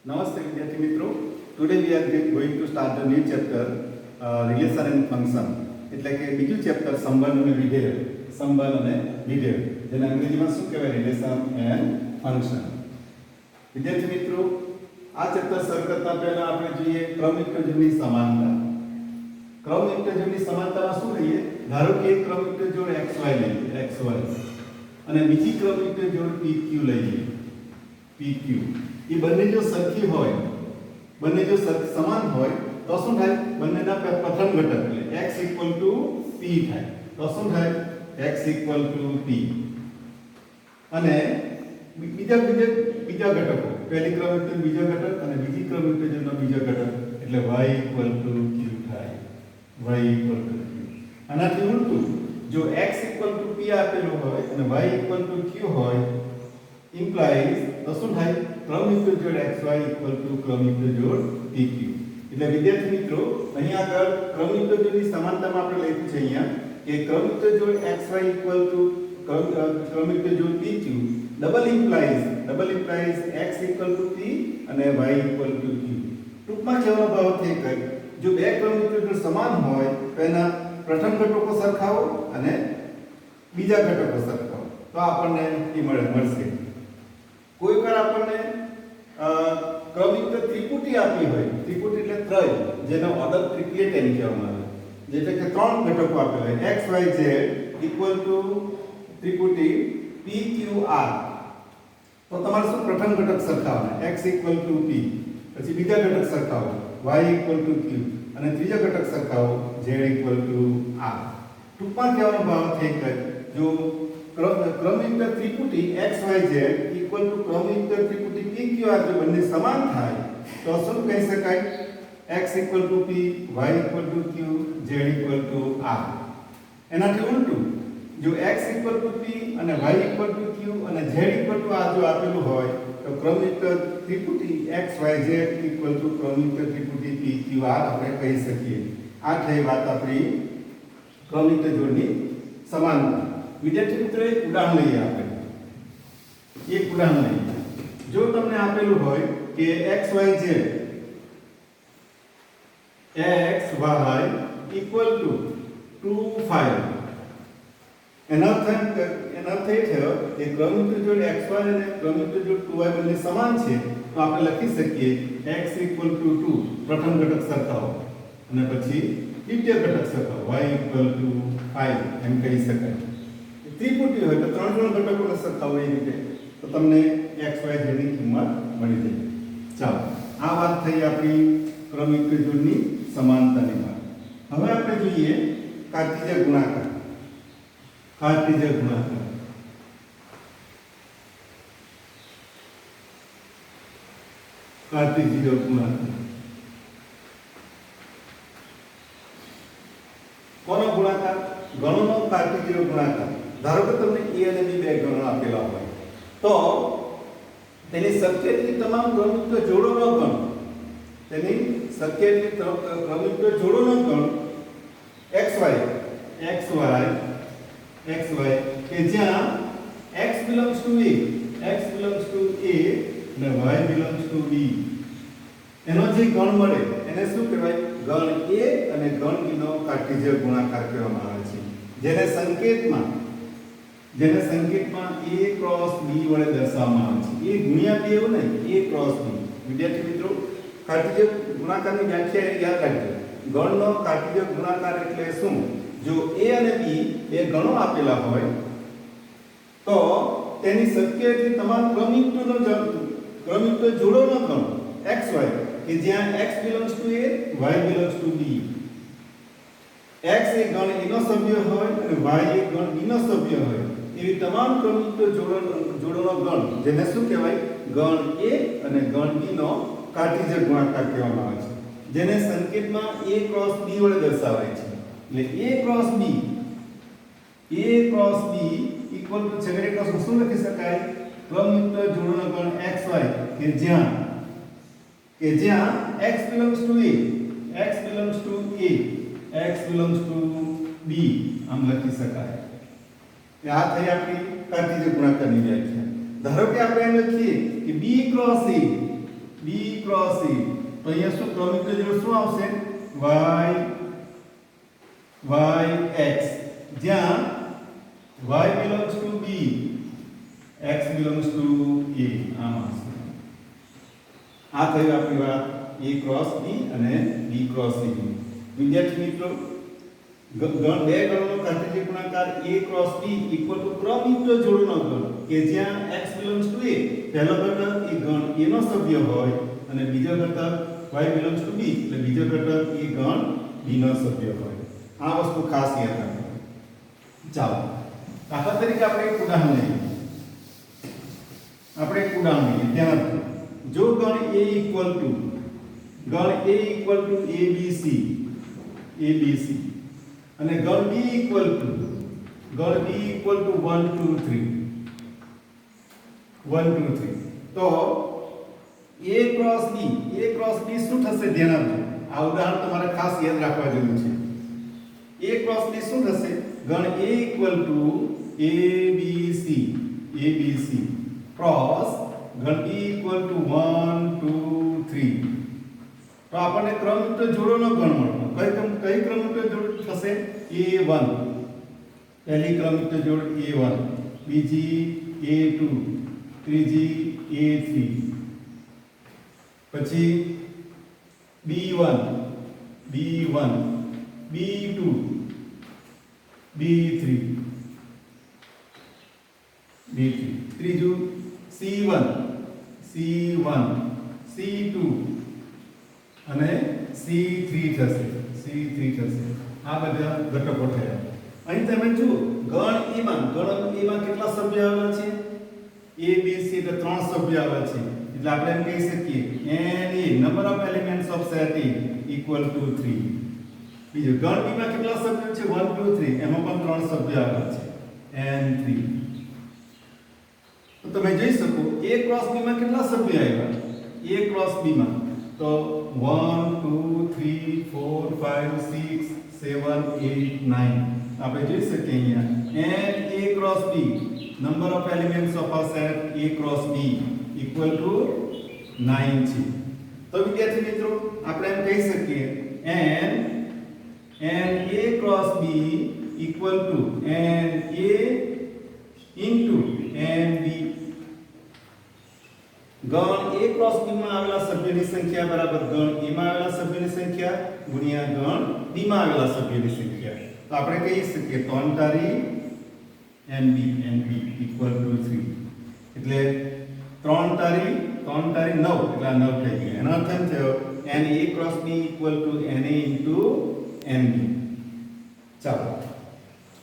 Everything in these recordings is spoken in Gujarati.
Namaste विद्यार्थी मित्रों. Today we are going to start the new chapter relation and function. એટલે કે બીજું ચેપ્ટર સંબંધ અને વિધેય. સંબંધ અને વિધેય. જેને અંગ્રેજીમાં શું કહેવાય? Relation and function. વિદ્યાર્થી મિત્રો, આ ચેપ્ટર શરૂ કરતા પહેલા આપણે જોઈએ ક્રમિક જોડની સમાનતા. ક્રમિક જોડની સમાનતામાં શું લઈએ? ધારો કે એક ક્રમિક જોડ xy લઈએ, xy. અને બીજી ક્રમિક જોડ pq લઈએ, pq. ये બંને જો સરખી હોય, બંને જો સમાન હોય તો શું થાય? બંનેના પ્રથમ ઘટક એટલે x p થાય. તો શું થાય? x p. અને બીજા ઘટકો, પહેલી ક્રમિક બીજો ઘટક અને બીજી ક્રમિક જોડનો બીજો ઘટક એટલે y q થાય. y q. આનાથી ઉલટું, જો x p આપેલું હોય અને y q હોય, implies તો શું થાય? ક્રમિક જોડ xy ક્રમિક જોડ pq. એટલે વિદ્યાર્થી મિત્રો, અહીંયા આગળ ક્રમિક જોડની સમાનતામાં આપણે લખ્યું છે અહીંયા કે ક્રમિક જોડ xy ક્રમિક જોડ pq double implies x p અને y q. ટૂંકમાં કહેવાનો ભાવ છે કે જો બે ક્રમિક જોડ સમાન હોય તો એના પ્રથમ ઘટકો સરખાવો અને બીજા ઘટકો સરખાવો તો આપણને એ મળશે. કોઈ વાર આપણને ક્રમિક ત્રિપુટી આપી હોય, ત્રિપુટી એટલે ત્રય, જેનો ઓર્ડર ટ્રિપ્લેટ એમ કહેવામાં આવે, એટલે કે ત્રણ ઘટકો આપેલા હોય x y z equal to ત્રિપુટી p q r. તો તમારે શું પ્રથમ ઘટક સરખાવવાના? x ઇક્વલ ટુ p, પછી બીજા ઘટક સરખાવો y ઇક્વલ ટુ q અને ત્રીજા ઘટક સરખાવો z ઇક્વલ ટુ r. ટૂંકમાં કહેવાનો ભાવ છે કે જો ક્રમિક ત્રિપુટી xyz ઇક્વલ ટુ ક્રમિક ત્રિપુટી pqr જો બંને સમાન થાય તો શું કહી શકાય? x equal to p, y equal to q, z equal to r. એનાથી ઉલટું, જો x ઇક્વલ ટુ p અને y ઇક્વલ ટુ q અને z ઇક્વલ ટુ r જો આપેલું હોય તો ક્રમિક ત્રિપુટી xyz ઇક્વલ ટુ ક્રમિક ત્રિપુટી pqr આપણે કહી શકીએ. આ થઈ વાત આપણી ક્રમિક જોડની સમાનતા. વિદ્યાર્થી મિત્રો, એક ઉદાહરણ લઈએ આપણે. જો તમને આપેલું હોય કે xy ઇક્વલ ટુ 2 5, એનો અર્થ એ થયો કે ક્રમિક જોડ xy અને ક્રમિક જોડ 2y બંને સમાન છે તો આપણે લખી શકીએ x ઇક્વલ ટુ 2 પ્રથમ ઘટક સરખાવો અને પછી દ્વિતીય ઘટક સરખાવો y ઇક્વલ ટુ 5 એમ કહી શકાય. ત્રિપુટી હોય તો ત્રણ ઘટકોને સરખાવો એ રીતે તો તમને x y z ની કિંમત મળી જાય. ચાલો, આ વાત થઈ આપણી ક્રમિક જોડની સમાનતાની વાત. હવે આપણે જોઈએ કાર્ટેશિયન ગુણાકાર. કોનો ગુણાકાર? ગણોનો કાર્ટેશિયન ગુણાકાર. ધારો કે તમને a અને b બે ગણો આપેલા હોય તો તેની શક્ય એટલી તમામ ક્રમિક જોડોનો ગણ, xy કે જ્યાં x belongs to a અને y belongs to b, એનો જે ગણ મળે એને શું કહેવાય? ગણ a અને ગણ b નો કાર્ટેશિયન ગુણાકાર કહેવામાં આવે છે, જેને સંકેતમાં a ક્રોસ b વડે દર્શાવવામાં આવે છે. a ગુણ્યા b એવું નહીં, a ક્રોસ b. વિદ્યાર્થી મિત્રો, કાર્ટેશિયન ગુણાકારની વ્યાખ્યા યાદ રાખજો. ગણનો કાર્ટેશિયન ગુણાકાર એટલે શું? જો a અને b બે ગણો આપેલા હોય તો તેની શક્ય એટલી તમામ ક્રમિક જોડોનો ગણ xy કે જ્યાં x belongs to a, y belongs to b. x એ ગણ a નો સભ્ય હોય અને y એ ગણ b નો સભ્ય હોય એવી તમામ ક્રમિક જોડોનો ગણ, જેને શું કહેવાય? ગણ a અને ગણ b નો કાર્ટેશિયન ગુણાકાર કહેવામાં આવે છે, જેને સંકેતમાં a ક્રોસ b વડે દર્શાવાય છે. એટલે a cross b equal two છેવટે ક્રોસ શું લખી શકાય? ક્રમિક જોડોનો ગણ xy કે જ્યાં x belongs to a, x belongs to b આમ લખી શકાય. આ થઈ આપણી કાર્ટેશિયન ગુણાકારની વ્યાખ્યા. ધારો કે આપણે એમ લખીએ કે b cross a cross E તો અહીંયા શું ક્રમિક જોડ શું આવશે y x જ્યાં y belongs to B x belongs to A આ થયું આપણી વાત A ક્રોસ B અને B ક્રોસ E વિદ્યાર્થી મિત્રો ગણ બે ગણનો કાર્ટેશિયન ગુણાકાર A cross B equal to ક્રમયુક્ત જોડનો ગણ કે જ્યાં x belongs to A પહેલો ઘટક એ ગણ A નો સભ્ય હોય અને બીજો ઘટક y belongs to B એટલે બીજો ઘટક એ ગણ B નો સભ્ય હોય આ વસ્તુ ખાસ યાદ રાખો ચાલો દાખલા તરીકે આપણે એક ઉદાહરણ લઈએ ધ્યાન આપજો જો ગણ A ઇક્વલ ટુ ABC અને ગણ B ઇક્વલ ટુ 1 2 3 તો A ક્રોસ B શું થશે ધ્યાન આપજો આ ઉદાહરણ તમારે ખાસ યાદ રાખવા જેવું છે A ક્રોસ B શું થશે ગણ A equal to ABC cross ગણ B ઇક્વલ ટુ 1 2 3 તો આપણને ક્રમયુક્ત જોડોનો ગણ મળ્યો કઈ ક્રમયુક્ત જોડ થશે A1 પહેલી ક્રમયુક્ત જોડ A1 બીજી A2 ત્રીજી A3 પછી B1 B2 B3 ત્રીજું C1 C2 અને C3 થશે આ બધા ઘટકો થયા અહીં તમે જુઓ ગણ E માં કેટલા સભ્ય આવેલા છે A B C એટલે 3 સભ્ય આવેલા છે એટલે આપણે એમ કહી શકીએ NA number of elements of set A equal to 3 બીજું ગણ B માં કેટલા સભ્યો છે 1 2 3 એમાં પણ 3 સભ્ય આવેલા છે N3 તો તમે જોઈ શકો A ક્રોસ B માં કેટલા સભ્ય આવ્યા A ક્રોસ B માં તો 1 2 3 4 5 6 7 8 9 આપણે જોઈ શકીએ અહીંયા n A cross B number of elements of a set A cross B equal to 9 છે તો વિદ્યાર્થી મિત્રો આપણે એમ કહી શકીએ n A cross B equal to n A into n B ગણ A ક્રોસ B માં આવેલા સભ્યોની સંખ્યા બરાબર ગણ A માં આવેલા સભ્યોની સંખ્યા ગુણ્યા ગણ B માં આવેલા સભ્યોની સંખ્યા તો આપણે કહી શકીએ 3 તારી NB equal to 3 એટલે 3 તારી 9 એટલે આ 9 થઈ ગયું એનો અર્થ એમ થયો NA cross B equal to NA into NB ચાલો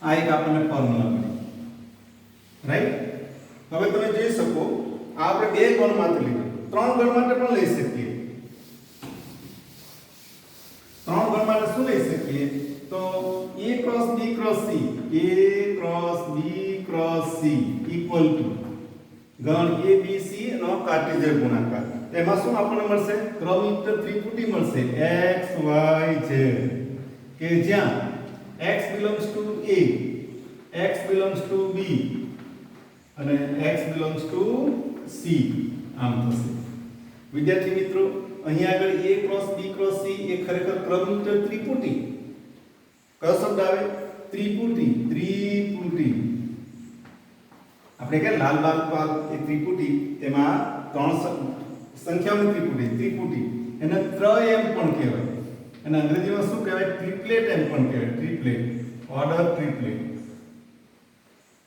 આ એક આપણને ફોર્મ્યુલા મળી રાઈટ હવે તમે જોઈ શકો આ આપણે બે ગણ માટે લીધું 3 ગણ માટે પણ લઈ શકીએ 3 ગણ માટે શું લઈ શકીએ તો A cross B cross C A cross B cross C equal to ગણ ABC નો કાર્ટેશિયન ગુણાકાર તેમાં શું આપણને મળશે ક્રમયુક્ત ત્રિપુટી મળશે x y z કે જ્યાં x belongs to A x belongs to B અને x belongs to C આમ થશે વિદ્યાર્થી મિત્રો અહીં આગળ A cross B cross C એ ખરેખર ક્રમયુક્ત ત્રિપુટી કયો શબ્દ આવે ત્રિપુટી આપણે કે લાલ બાગ એ ત્રિપુટી તેમાં ત્રણ સંખ્યાઓની ત્રિપુટી એને ત્રયમ પણ કહેવાય અને અંગ્રેજીમાં શું કહેવાય ટ્રિપલેટ એમ પણ કહેવાય ઓર્ડર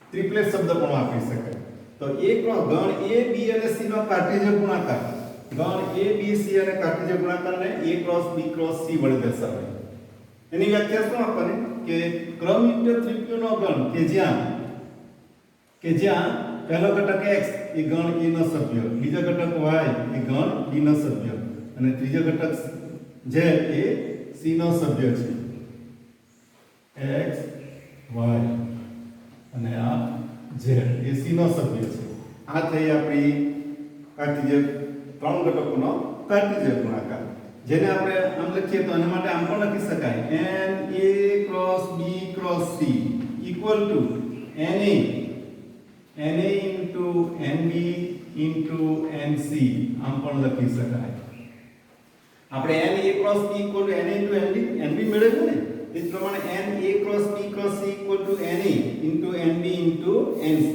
ટ્રિપલેટ શબ્દ પણ વાપરી શકાય તો એક ગણ A B અને C નો કાર્ટેશિયન ગુણાકાર ગણ A B C અને Cartesian ગુણાકારને A cross B cross C વડે દર્શાવાય એની વ્યાખ્યા શું આપણને કે ક્રમયુક્ત ત્રિપુટીનો ગણ કે જ્યાં પહેલો ઘટક x એ ગણ A નો સભ્ય બીજો ઘટક y એ ગણ B નો સભ્ય અને ત્રીજો ઘટક z એ C નો સભ્ય છે x y અને આ z એ C નો સભ્ય છે આ થઈ આપણી કાર્ટેશિયન ત્રણ ઘટકોનો કાર્ટેશિયન ગુણાકાર જેને આપણે આમ લખીએ તો આના માટે આમ પણ લખી શકાય n A cross B cross C equal to NA into NB into NC આમ પણ લખી શકાય આપણે n a cross b equal two n into nb મેળવ્યું ને એ જ પ્રમાણે n a cross b cross c equal two n a into nb into nc.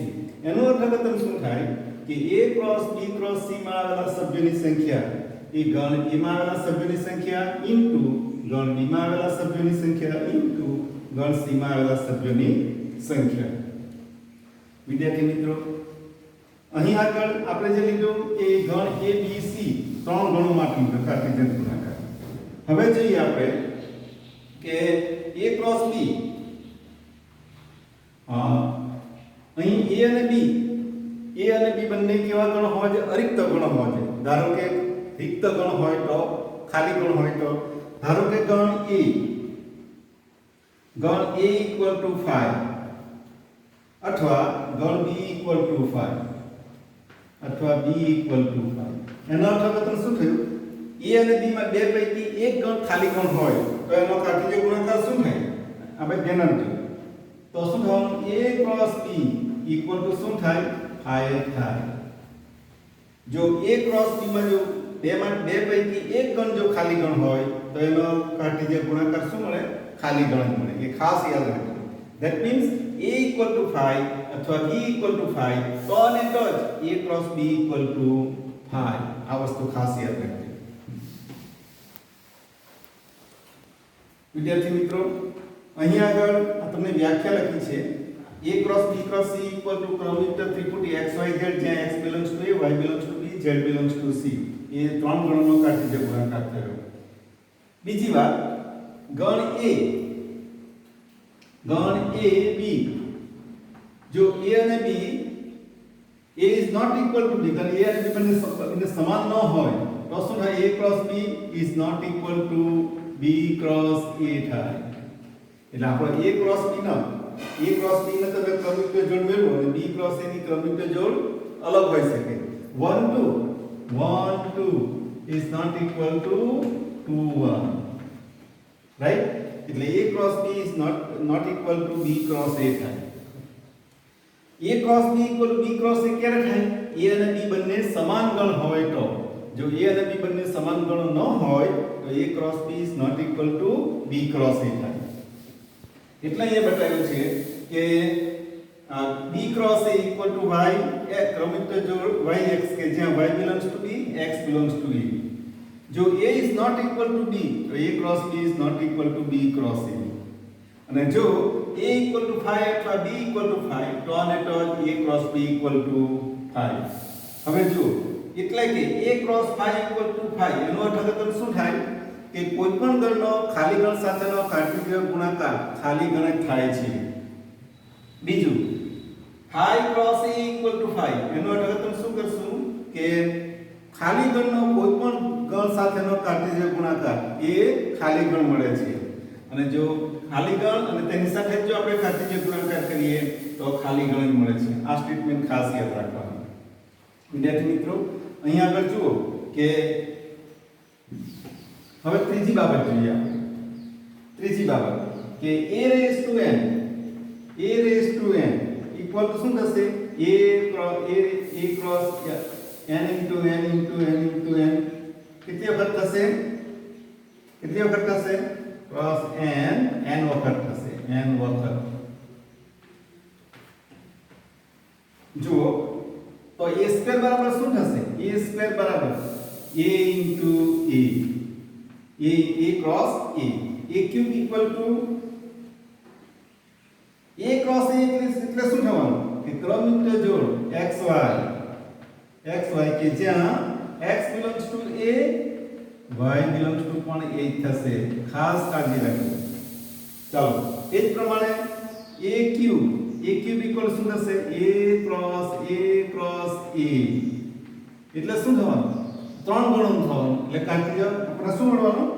એનો અર્થઘટન શું થાય કે a cross b cross c માં આવેલા સભ્યોની સંખ્યા એ ગણ a માં આવેલા સભ્યોની સંખ્યા ઇન્ટુ ગણ b માં આવેલા સભ્યોની સંખ્યા ઇન્ટુ ગણ c માં આવેલા સભ્યોની સંખ્યા. વિદ્યાર્થી મિત્રો, અહીં આગળ આપણે જે લીધું એ ગણ a b c ત્રણ ગણો માટેનું કાર્ટેશિયન ગુણાકાર. હવે જોઈએ આપણે કે a ક્રોસ b અહીં a અને b બંને કેવા ગણો હોવા જોઈએ? અરિક્ત ગણો હોવા જોઈએ. ધારો કે રિક્ત ગણ હોય તો, ખાલી ગણ હોય તો, ધારો કે ગણ a ઇક્વલ ટુ 5 અથવા ગણ b ઇક્વલ ટુ 5 અથવા b ઇક્વલ ટુ 5. એનો અર્થઘટન શું થયું? a અને b માં બે પૈકી એક ગણ ખાલી ગણ હોય તો એનો કાર્ટેશિયન ગુણાકાર શું થાય? આપણે ધ્યાન આપીએ તો શું થવાનું? a cross b equal to શું થાય? 5 થાય. જો a ક્રોસ b માં જો બે પૈકી એક ગણ જો ખાલી ગણ હોય તો એનો કાર્ટેશિયન ગુણાકાર શું મળે? ખાલી ગણ મળે. એ ખાસ યાદ રાખજો. That means a equal to 5 અથવા b ઇક્વલ ટુ 5 તો અને તો જ a cross b equal two 5. આ વસ્તુ ખાસ યાદ રાખજો. વિદ્યાર્થી મિત્રો, અહીં આગળ તમને વ્યાખ્યા લખી છે a cross b cross c equal to ક્રમયુક્ત ત્રિપુટી x y z જ્યાં x belongs to a, y belongs to b, z belongs to c. એ ત્રણ ગણનો કાર્ટેશિયન ગુણાકાર થયો. બીજી વાત, ગણ a b જો a અને b a is not equal to b, a અને b બંને સમાન ન હોય તો શું થાય? a cross b is not equal to b cross a થાય. એટલે આપણો a ક્રોસ b નો તમે ક્રમયુક્ત જોડ મેળવો અને b ક્રોસ a ની ક્રમયુક્ત જોડ અલગ હોઈ શકે. 1 2 is not equal to 2 1, right? એટલે a cross b is not equal to b cross a થાય. a cross b equal two b cross a ક્યારે થાય? a અને b બંને સમાન ગણ હોય તો. જો a અને b બંને સમાન ગણો ન હોય તો a cross b is not equal to b cross a થાય. એટલે અહીંયા બતાવ્યું છે કે b cross a equal to y એ ક્રમયુક્ત જોડ yx કે જ્યાં y belongs to b, x belongs to a. જો a is not equal to b તો a cross b is not equal to b cross a. અને જો a equal to 5 અથવા b equal to 5 તો અને તો a cross b equal to 5. હવે જો એટલે કે a ક્રોસ 5 equal to 5 એનો અર્થઘટન શું થાય કે કોઈ પણ ગણનો ખાલી ગણ સાથેનો કાર્ટેશિયન ગુણાકાર ખાલી ગણ જ થાય છે. બીજું 5 ક્રોસ a equal to 5 એનો અર્થઘટન શું કરશું કે ખાલી ગણનો કોઈ પણ ગણ સાથેનો કાર્ટેશિયન ગુણાકાર એ ખાલી ગણ મળે છે. અને જો ખાલી ગણ અને તેની સાથે જો આપણે કાર્ટેશિયન ગુણાકાર કરીએ તો ખાલી ગણ જ મળે છે. આ સ્ટેટમેન્ટ ખાસ યાદ રાખવાનું. વિદ્યાર્થી મિત્રો, અહીં આગળ જુઓ કે હવે ત્રીજી બાબત જોઈએ આપણે. ત્રીજી બાબત કે a raise to n equal to શું થશે? a cross n into n into n into n કેટલી વખત થશે? ક્રોસ n વખત થશે. n વખત. જુઓ તો a સ્ક્વેર બરાબર શું થશે? a સ્ક્વેર બરાબર a into a cross a cube equal two a cross a એટલે શું થવાનું કે ક્રમયુક્ત જોડ xy કે જ્યાં x belongs to a, y belongs two પણ a થશે. ખાસ કાળજી રાખજો. ચાલો એ જ પ્રમાણે a ક્યુબ ઇક્વલ શું થશે? a ક્રોસ a એટલે શું થવાનું? ત્રણ ગણું થવાનું. એટલે કાર્ટેશિયન આપણે શું મળવાનું?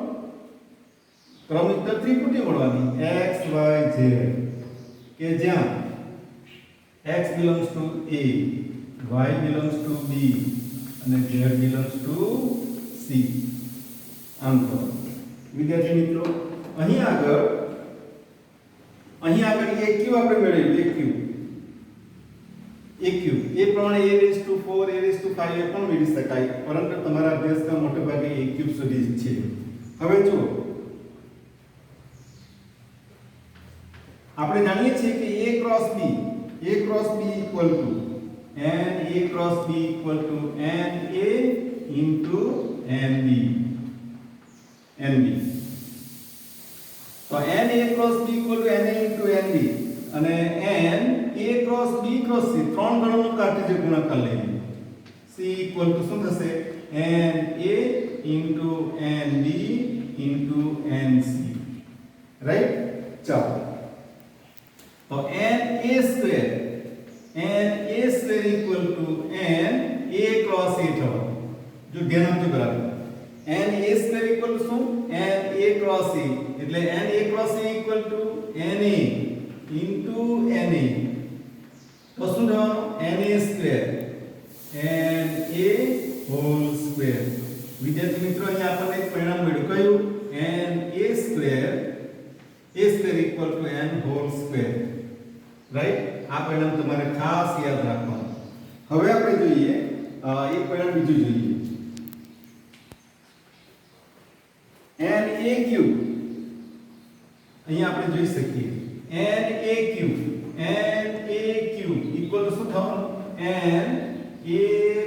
ક્રમયુક્ત ત્રિપુટી મળવાની x y z કે જ્યાં x belongs to a, y belongs to b અને z belongs to c. આમ તો વિદ્યાર્થી મિત્રો, અહીં આગળ a ક્યુ આપણે મેળવ્યું. a એ ક્યુબ એ પ્રમાણે a⁴ a⁵ એ પણ મેળવી શકાય, પરંતુ તમારા અભ્યાસક્રમ મોટે ભાગે a ક્યુબ સુધી જ છે. હવે જુઓ, આપણે જાણીએ છીએ કે a cross b equal two n into nb. તો na cross b equal two na into nb અને n a cross b cross c ત્રણ ગણોનો કાર્ટેશિયન ગુણાકાર લઈએ. c ઇક્વલ ટુ શું થશે? na into nb into nc. Right? ચાલો, તો na square equal to n a cross a થવા. જો ધ્યાન આપજો બરાબર. na સ્ક્વેર ઇક્વલ ટુ શું? n a ક્રોસ a, એટલે n a cross a equal to na into na. તો શું થવાનું? na square whole square. વિદ્યાર્થી મિત્રો, અહીંયા આપણને એક પરિણામ મળ્યું. કયું? na square equal to n whole square. Right? આ પરિણામ તમારે ખાસ યાદ રાખવાનું. હવે આપણે જોઈએ એક પરિણામ બીજું જોઈએ. na ક્યુબ અહીંયા આપણે જોઈ શકીએ na ક્યુબ ઇક્વલ ટુ શું થવાનું? n a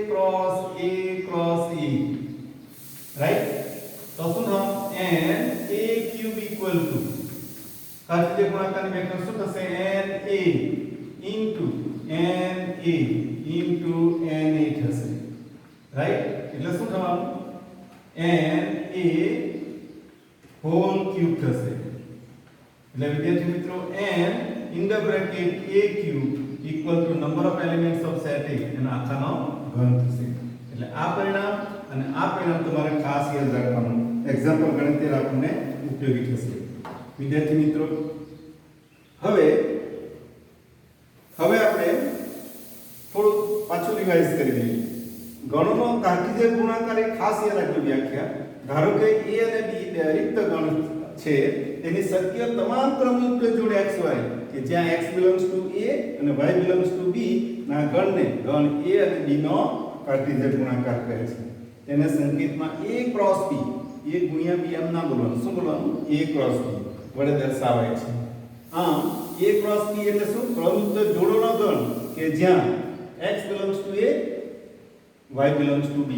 cross e. Right? તો શું થવાનું? na cube equal to Cartesian ગુણાકારની વેક્ટર શું થશે? na ઇન્ટુ na થશે. રાઈટ? એટલે શું થવાનું? na હોલ ક્યુબ થશે. એટલે વિદ્યાર્થી મિત્રો, n in the bracket a cube equal two number of elements of set A એનો આખાનો ઘન થશે. એટલે આ પરિણામ અને આ પરિણામ તમારે ખાસ યાદ રાખવાનું. એક્ઝામ્પલ ગણિત આપણને ઉપયોગી થશે. વિદ્યાર્થી મિત્રો, હવે આપણે થોડું પાછું રિવાઇઝ કરી લઈએ. ગણોનો કાર્ટેશિયન ગુણાકાર એ ખાસ યાદ રાખજો વ્યાખ્યા. ધારો કે a અને b બે રિક્ત ગણ છે, તેની શક્ય તમામ ક્રમયુક્ત જોડ xy કે જ્યાં x બિલોંગ્સ ટુ a અને y બિલોંગ્સ ટુ b ના ગણને ગણ a અને b નો કાર્ટેશિયન ગુણાકાર કહે છે. તેને સંકેતમાં a ક્રોસ b, a ગુણ્યા b એમ ના બોલવાનું. શું બોલવાનું? a ક્રોસ b વડે દર્શાવાય છે. આમ a ક્રોસ b એટલે શું? ક્રમયુક્ત જોડોનો ગણ કે જ્યાં x belongs to a, y belongs to b.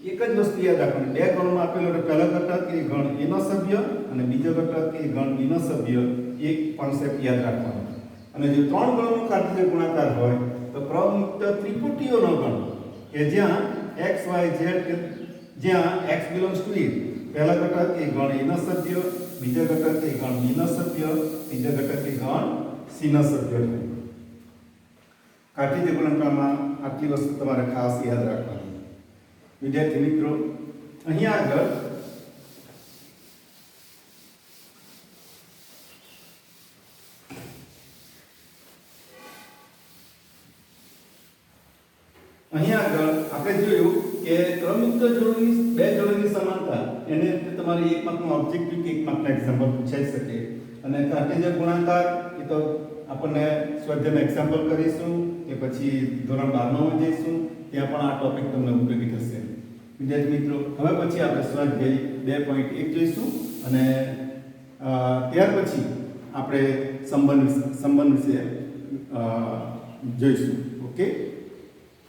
એક જ વસ્તુ યાદ રાખવાની. બે ગણમાં આપેલો એટલે પહેલો ઘટક એ ગણ a નો સભ્ય અને બીજો ઘટક એ ગણ b નો સભ્ય. એક કોન્સેપ્ટ યાદ રાખવાનો. અને જો ત્રણ ગણોનો કાર્ટેશિયન ગુણાકાર હોય તો ક્રમયુક્ત ત્રિપુટીઓનો ગણ કે જ્યાં x y z કે જ્યાં x બિલોંગ્સ ટુ a, પહેલા ઘટક એ ગણ a નો સભ્ય, બીજો ઘટક એ ગણ b નો સભ્ય, ત્રીજો ઘટક એ ગણ c નો સભ્ય થાય. કાર્ટેશિયન ગુણાકારમાં આટલી વસ્તુ તમારે ખાસ યાદ રાખવાની. વિદ્યાર્થી મિત્રો, અહીંયા આગળ આપણે જોયું કે ક્રમયુક્ત જોડની બે જોડની સમાનતા એને તમારી એક માર્કનો ઓબ્જેક્ટિવ કે એક માર્કનો એક્ઝામ્પલ પૂછાઈ શકે. અને કાર્ટેશિયન ગુણાકાર એ તો આપણને સ્વાધ્યાયનું એક્ઝામ્પલ કરીશું કે પછી ધોરણ 12 માં જઈશું, ત્યાં પણ આ ટોપિક તમને ઉપયોગી થશે. વિદ્યાર્થી મિત્રો, હવે પછી આપણે સ્વાધ્યાય 2.1 જોઈશું અને ત્યાર પછી આપણે સંબંધ વિશે જોઈશું. ઓકે.